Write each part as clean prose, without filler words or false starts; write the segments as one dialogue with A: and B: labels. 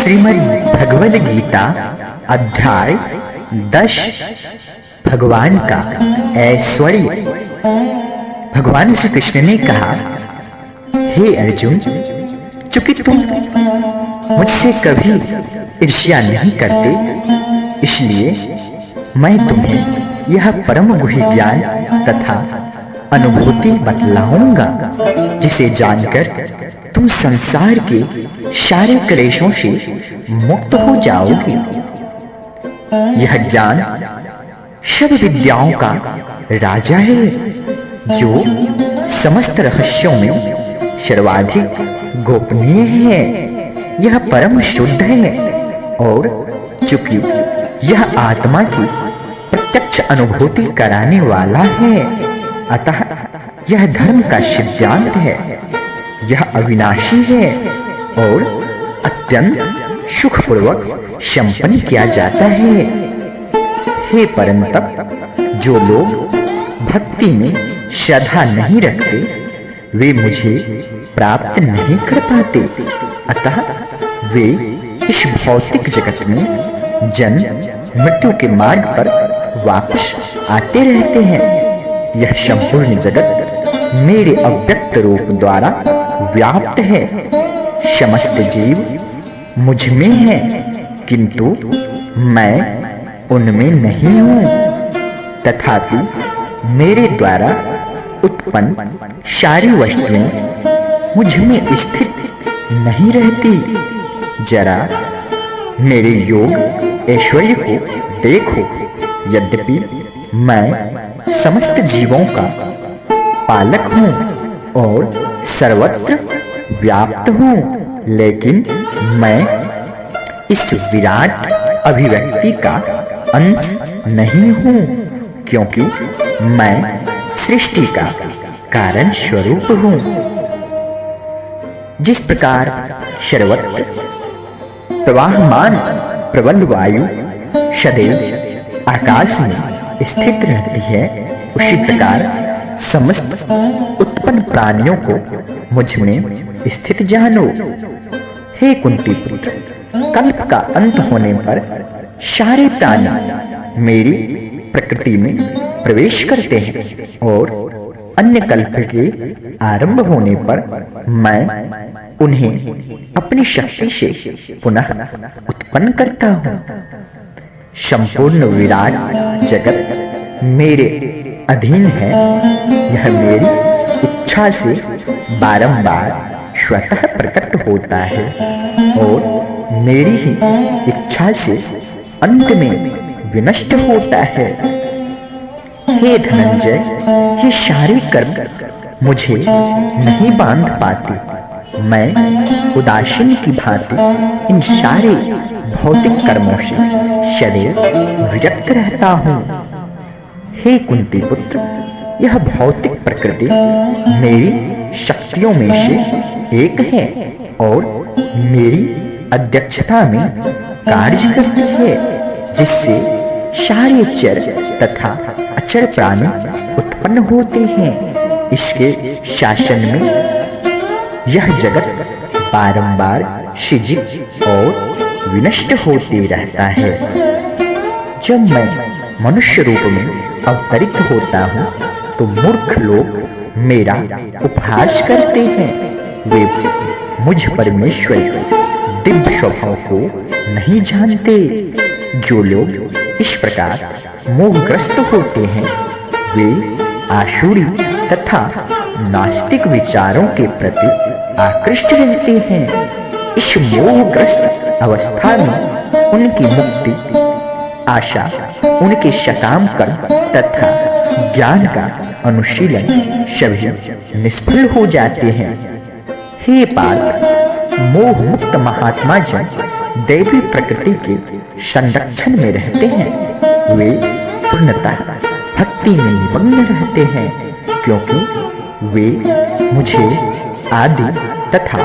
A: श्रीमद् भगवद गीता अध्याय 10 भगवान का ऐश्वर्य। भगवान श्री कृष्ण ने कहा, हे अर्जुन, चूंकि तुम मुझसे कभी ईर्ष्या नहीं करते, इसलिए मैं तुम्हें यह परम गुह्य ज्ञान तथा अनुभूति बतलाऊंगा, जिसे जानकर तुम संसार के सारे क्लेशों से मुक्त हो जाओगे। यह ज्ञान सब विद्याओं का राजा है, जो समस्त रहस्यों में सर्वाधिक गोपनीय है। यह परम शुद्ध है और चूंकि यह आत्मा की प्रत्यक्ष अनुभूति कराने वाला है, अतः यह धर्म का सिद्धांत है। यह अविनाशी है और अत्यंत सुखपूर्वक संपन्न किया जाता है। हे परंतप, जो लोग भक्ति में श्रद्धा नहीं रखते, वे मुझे प्राप्त नहीं कर पाते। अतः वे इस भौतिक जगत में जन्म मृत्यु के मार्ग पर वापस आते रहते हैं। यह संपूर्ण जगत मेरे अव्यक्त रूप द्वारा व्याप्त है। समस्त जीव मुझ में है, किंतु मैं उनमें नहीं हूं। तथापि मेरे द्वारा उत्पन्न सारी वस्तुएं मुझ में स्थित नहीं रहती। जरा मेरे योग ऐश्वर्य को देखो। यद्यपि मैं समस्त जीवों का पालक हूं और सर्वत्र व्याप्त हूं, लेकिन मैं इस विराट अभिव्यक्ति का अंश नहीं हूं, क्योंकि मैं सृष्टि का कारण स्वरूप हूं। जिस प्रकार सर्वत्र प्रवाहमान प्रबल वायु सदैव आकाश में स्थित रहती है, उसी प्रकार समस्त उत्पन्न प्राणियों को मुझ में स्थित जानो। हे कुंती पुत्र, कल्प का अंत होने पर सारे प्राणी मेरी प्रकृति में प्रवेश करते हैं और अन्य कल्प के आरंभ होने पर मैं उन्हें अपनी शक्ति से पुनः उत्पन्न करता हूँ। संपूर्ण विराट जगत मेरे अधीन है। यह मेरी इच्छा से बारंबार स्वतः प्रकट होता है और मेरी ही इच्छा से अंत में विनष्ट होता है। हे धनंजय, ये सारे कर्म मुझे नहीं बांध पाते। मैं उदासीन की भांति इन सारे भौतिक कर्मों से सदैव विरक्त रहता हूँ। हे कुंती पुत्र, यह भौतिक प्रकृति मेरी शक्तियों में से एक है और मेरी अध्यक्षता में कार्य करती है, जिससे सारे चर तथा अचर प्राणी उत्पन्न होते हैं। इसके शासन में यह जगत बारंबार सृजित और विनष्ट होते रहता है। जब मैं मनुष्य रूप में अवतरित होता हूँ, तो मूर्ख लोग मेरा उपहास करते हैं। वे मुझ परमेश्वर के दिव्य स्वभाव को नहीं जानते। जो लोग इस प्रकार मोहग्रस्त होते हैं, वे आसुरी तथा नास्तिक विचारों के प्रति आकृष्ट रहते हैं। इस मोहग्रस्त अवस्था में उनकी मुक्ति आशा उनके सकाम कर्म तथा ज्ञान का अनुशीलन सभी निष्फल हो जाते हैं। हे पार्थ, मोह मुक्त महात्मा जन दैवी प्रकृति के संरक्षण में रहते हैं। वे पूर्णतः भक्ति में निमग्न रहते हैं, क्योंकि वे मुझे आदि तथा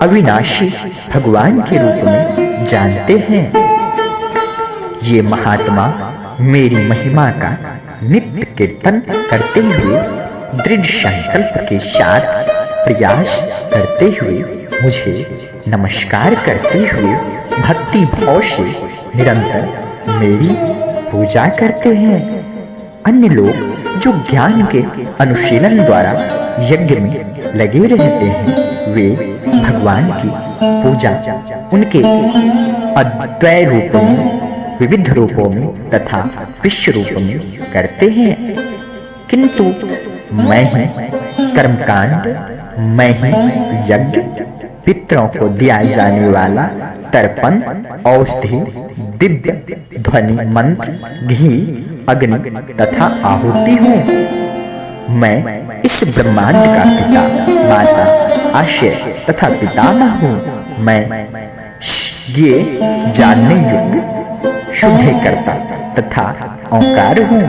A: अविनाशी भगवान के रूप में जानते हैं। ये महात्मा मेरी महिमा का नित्य कीर्तन करते हुए दृढ़ संकल्प के साथ प्रयास करते हुए मुझे नमस्कार करते हुए भक्ति भाव से निरंतर मेरी पूजा करते हैं। अन्य लोग जो ज्ञान के अनुशीलन द्वारा यज्ञ में लगे रहते हैं, वे भगवान की पूजा उनके अद्वैत रूप में, विविध रूपों में तथा विश्व रूप में करते हैं। किंतु मैं ही कर्मकांड, मैं ही यज्ञ, पितरों को दिया जाने वाला तर्पण, औषधि, दिव्य ध्वनि, मंत्र, घी, अग्नि तथा आहुति हूँ। मैं इस ब्रह्मांड का पिता, माता, आश्रय तथा पितामह हूँ। मैं ये जानने योग्य शुद्ध कर्ता तथा ओंकार हूँ।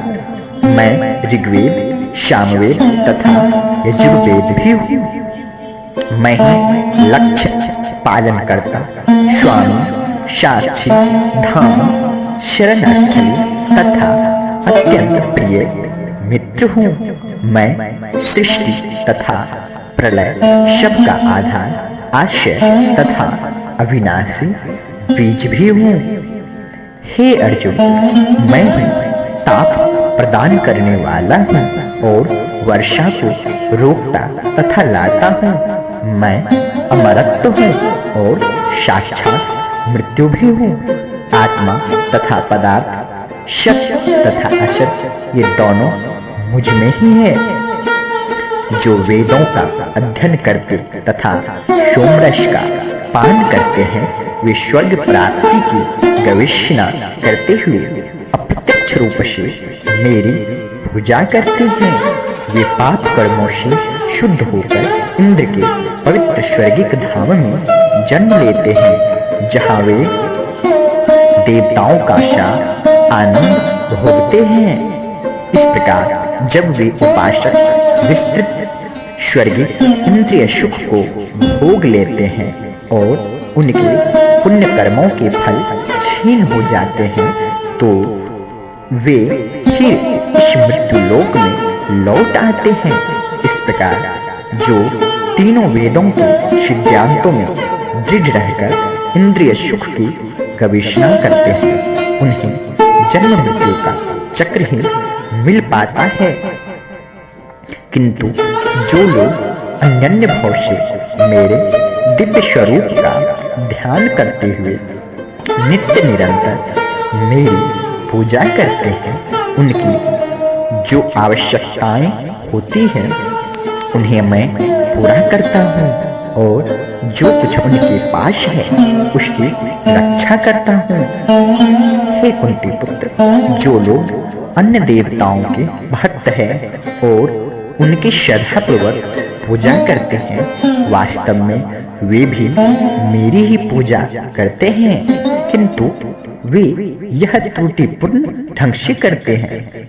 A: मैं ऋग्वेद, सामवेद तथा यजुर्वेद भी हूँ। मैं लक्ष्य पालन करता, स्वामी, साक्षी, धाम, शरणस्थली तथा अत्यंत प्रिय मित्र हूँ। मैं सृष्टि तथा प्रलय सबका आधार, आश्रय तथा अविनाशी बीज भी हूँ। हे अर्जुन, मैं ही ताप प्रदान करने वाला हूँ और वर्षा को रोकता तथा लाता हूँ। मैं अमरत्व हूँ और साक्षात मृत्यु भी हूँ। आत्मा तथा पदार्थ, सत्य तथा असत्य, ये दोनों मुझ में ही है। जो वेदों का अध्ययन करते तथा सोमरस का पान करते हैं, वे स्वर्ग प्राप्ति की गवेषणा करते हुए अप्रत्यक्ष रूप से मेरी पूजा करते हैं। वे पाप कर्मों से शुद्ध होकर इंद्र के पवित्र स्वर्गिक धाम में जन्म लेते हैं, जहाँ वे देवताओं का सा आनंद भोगते हैं। इस प्रकार जब वे उपासक विस्तृत स्वर्गिक इंद्रिय सुख को भोग लेते हैं और उनके पुण्य कर्मों के फल क्षीण हो जाते हैं, तो वे फिर इस मृत्यु लोक में लौट आते हैं। इस प्रकार जो तीनों वेदों के सिद्धांतों में दृढ़ रहकर इंद्रिय सुख की गवेषणा करते हैं, उन्हें जन्म मृत्यु का चक्र ही मिल पाता है। किंतु जो लोग अनन्य भाव से मेरे दिव्य स्वरूप का ध्यान करते हुए नित्य निरंतर मेरी पूजा करते हैं, उनकी जो आवश्यकताएं होती हैं उन्हें मैं पूरा करता हूँ और जो कुछ उनके पास है उसकी रक्षा करता हूँ। हे कुंती पुत्र, जो लोग अन्य देवताओं के भक्त हैं और उनकी श्रद्धापूर्वक पूजा करते हैं, वास्तव में वे भी मेरी ही पूजा करते हैं, किंतु वे यह त्रुटिपूर्ण ढंग से करते हैं।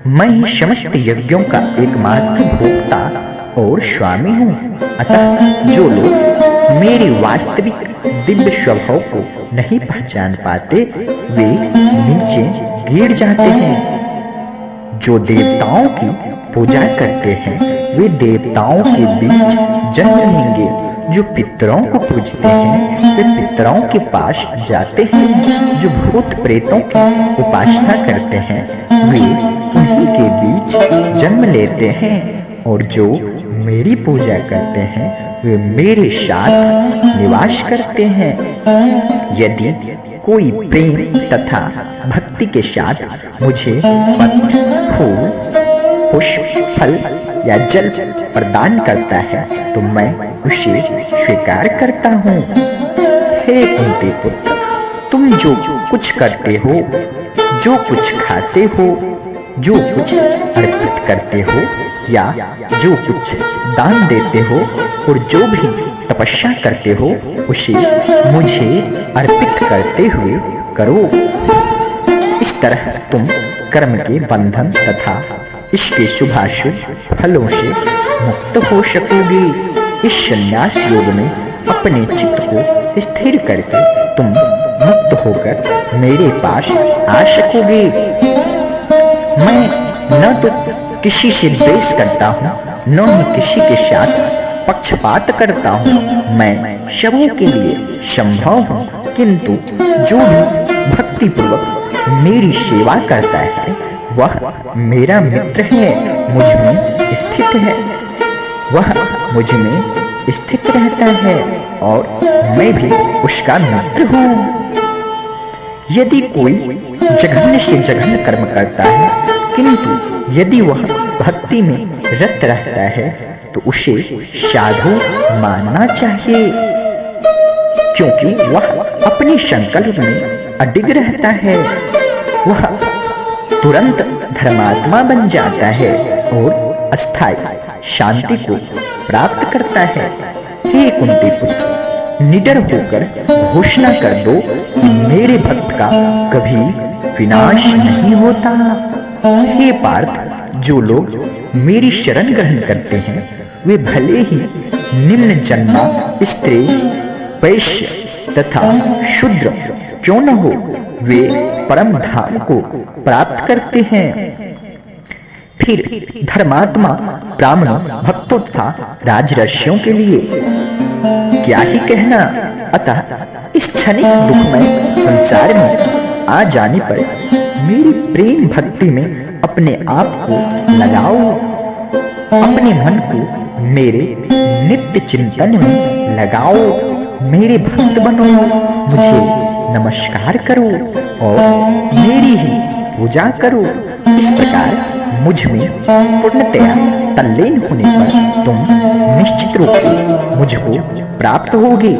A: मैं ही समस्त यज्ञों का एकमात्र भोक्ता और स्वामी हूँ। अतः जो लोग मेरी वास्तविक दिव्य स्वभाव को नहीं पहचान पाते, वे नीचे गिर जाते हैं। जो देवताओं की पूजा करते हैं, वे देवताओं के बीच जन्म लेंगे। जो पितरों को पूजते हैं, वे पितरों के पास जाते हैं। जो भूत प्रेतों की उपासना करते हैं, वे उन्हीं के बीच जन्म लेते हैं। और जो मेरी पूजा करते हैं, वे मेरे साथ निवास करते हैं। यदि कोई प्रेम तथा भक्ति के साथ मुझे पत्र, फूल, पुष्प, फल या जल प्रदान करता है, तो मैं उसे स्वीकार करता हूँ। हे कुंती पुत्र, तुम जो कुछ करते हो, जो कुछ खाते हो, जो कुछ अर्पित करते हो या जो कुछ दान देते हो और जो भी तपस्या करते हो, उसे मुझे अर्पित करते हुए करो। इस तरह तुम कर्म के बंधन तथा इसके शुभाशुभ फलों से मुक्त हो सकोगे। इस संन्यास योग में अपने चित्त को स्थिर करके तुम मुक्त होकर मेरे पास आ सकोगे। मैं न तो किसी से द्वेष करता हूँ, न ही किसी के साथ पक्षपात करता हूँ। मैं सबों के लिए संभव हूँ, किंतु जो भी भक्तिपूर्वक मेरी सेवा करता है वह मेरा मित्र है, मुझ में स्थित है। वह मुझ में स्थित रहता है और मैं भी उसका मित्र हूँ। यदि कोई जघन्य से जघन्य कर्म करता है किंतु यदि वह भक्ति में रत रहता है तो उसे साधु मानना चाहिए, क्योंकि वह अपने संकल्प में अडिग रहता है। वह तुरंत धर्मात्मा बन जाता है और अस्थायी शांति को प्राप्त करता है। हे कुंती पुत्र, निडर होकर घोषणा कर दो कि मेरे भक्त का कभी विनाश नहीं होता। हे पार्थ, जो लोग मेरी शरण ग्रहण करते हैं वे भले ही निम्न जन्मा स्त्री, वैश्य तथा शूद्र क्यों न हो, वे परम धाम को प्राप्त करते हैं। फिर धर्मात्मा ब्राह्मणों, भक्तों तथा राजर्षियों के लिए क्या ही कहना। अतः इस क्षणिक दुखमय संसार में आ जाने पर मेरी प्रेम भक्ति में अपने आप को लगाओ, अपने मन को मेरे नित्य चिंतन में लगाओ, मेरे भक्त बनो, मुझे नमस्कार करो और मेरी ही पूजा करो। इस प्रकार मुझ में पूर्णतया तल्लीन होने पर तुम निश्चित रूप से मुझको प्राप्त होगे।